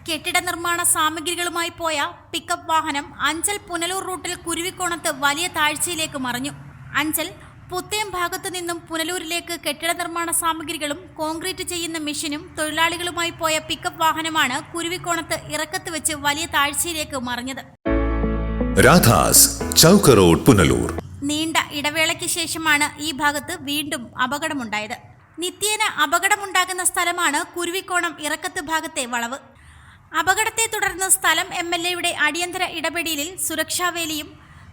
കെട്ടിട നിർമ്മാണ സാമഗ്രികളുമായി പോയ പിക്കപ്പ് വാഹനം അഞ്ചൽ പുനലൂർ റൂട്ടിൽ കുരുവിക്കോണത്ത് വലിയ താഴ്ചയിലേക്ക് മറിഞ്ഞു. അഞ്ചൽ പുത്തേം ഭാഗത്തു നിന്നും പുനലൂരിലേക്ക് കെട്ടിട നിർമ്മാണ സാമഗ്രികളും കോൺക്രീറ്റ് ചെയ്യുന്ന മെഷീനും തൊഴിലാളികളുമായി പോയ പിക്കപ്പ് വാഹനമാണ് കുരുവിക്കോണത്ത് ഇറക്കത്ത് വെച്ച് വലിയ താഴ്ചയിലേക്ക് മറിഞ്ഞത്. രാധാസ് ചൗക്ക് റോഡ് പുനലൂർ. നീണ്ട ഇടവേളയ്ക്ക് ശേഷമാണ് ഈ ഭാഗത്ത് വീണ്ടും അപകടമുണ്ടായത്. നിത്യേന അപകടമുണ്ടാകുന്ന സ്ഥലമാണ് കുരുവിക്കോണം ഇറക്കത്ത് ഭാഗത്തെ വളവ്. അപകടത്തെ തുടർന്ന് സ്ഥലം MLAയുടെ അടിയന്തര ഇടപെടലിൽ സുരക്ഷാവേലിയും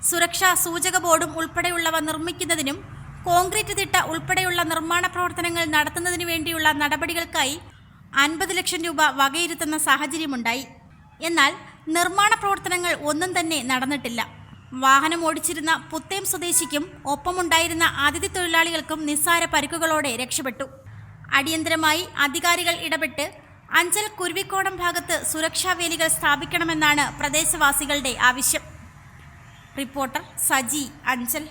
സുരക്ഷാ സൂചക ബോർഡും ഉൾപ്പെടെയുള്ളവ നിർമ്മിക്കുന്നതിനും കോൺക്രീറ്റ് തിട്ട ഉൾപ്പെടെയുള്ള നിർമ്മാണ പ്രവർത്തനങ്ങൾ നടത്തുന്നതിനു വേണ്ടിയുള്ള നടപടികൾക്കായി 50 ലക്ഷം രൂപ വകയിരുത്തുന്ന സാഹചര്യമുണ്ടായി. എന്നാൽ നിർമ്മാണ പ്രവർത്തനങ്ങൾ ഒന്നും തന്നെ നടന്നിട്ടില്ല. വാഹനം ഓടിച്ചിരുന്ന പുത്തേം സ്വദേശിക്കും ഒപ്പമുണ്ടായിരുന്ന അതിഥി തൊഴിലാളികൾക്കും നിസ്സാര പരിക്കുകളോടെ രക്ഷപ്പെട്ടു. അടിയന്തരമായി അധികാരികൾ ഇടപെട്ട് അഞ്ചൽ കുരുവിക്കോണം ഭാഗത്ത് സുരക്ഷാ വേലികൾ സ്ഥാപിക്കണമെന്നാണ് പ്രദേശവാസികളുടെ ആവശ്യം. റിപ്പോർട്ടർ സജി, അഞ്ചൽ.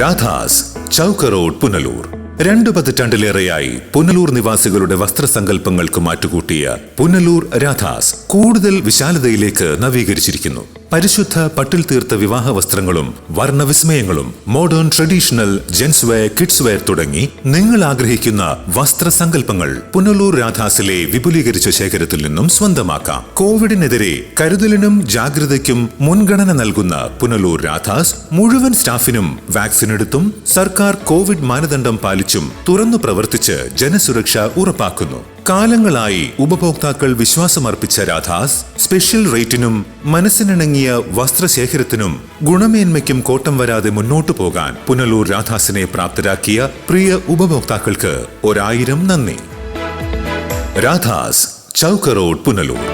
രാധാസ് ചൗക്ക് റോഡ് പുനലൂർ. 2 പതിറ്റാണ്ടിലേറെയായി പുനലൂർ നിവാസികളുടെ വസ്ത്രസങ്കല്പങ്ങൾക്ക് മാറ്റുകൂട്ടിയ പുനലൂർ രാധാസ് കൂടുതൽ വിശാലതയിലേക്ക് നവീകരിച്ചിരിക്കുന്നു. പരിശുദ്ധ പട്ടിൽ തീർത്ത വിവാഹ വസ്ത്രങ്ങളും വർണ്ണവിസ്മയങ്ങളും modern traditional gents wear, kids wear തുടങ്ങി നിങ്ങൾ ആഗ്രഹിക്കുന്ന വസ്ത്രസങ്കല്പങ്ങൾ പുനലൂർ രാധാസിലെ വിപുലീകരിച്ച ശേഖരത്തിൽ നിന്നും സ്വന്തമാക്കാം. കോവിഡിനെതിരെ കരുതലിനും ജാഗ്രതയ്ക്കും മുൻഗണന നൽകുന്ന പുനലൂർ രാധാസ് മുഴുവൻ സ്റ്റാഫിനും വാക്സിൻ എടുത്തും സർക്കാർ കോവിഡ് മാനദണ്ഡം പാലിച്ചും തുറന്നു പ്രവർത്തിച്ച് ജനസുരക്ഷ ഉറപ്പാക്കുന്നു. കാലങ്ങളായി ഉപഭോക്താക്കൾ വിശ്വാസമർപ്പിച്ച രാധാസ് സ്പെഷ്യൽ റേറ്റിനും മനസ്സിനിണങ്ങിയ വസ്ത്രശേഖരത്തിനും ഗുണമേന്മയ്ക്കും കോട്ടം വരാതെ മുന്നോട്ടു പോകാൻ പുനലൂർ രാധാസിനെ പ്രാപ്തരാക്കിയ പ്രിയ ഉപഭോക്താക്കൾക്ക് 1000 നന്ദി. രാധാസ് ചൗക്ക് റോഡ് പുനലൂർ.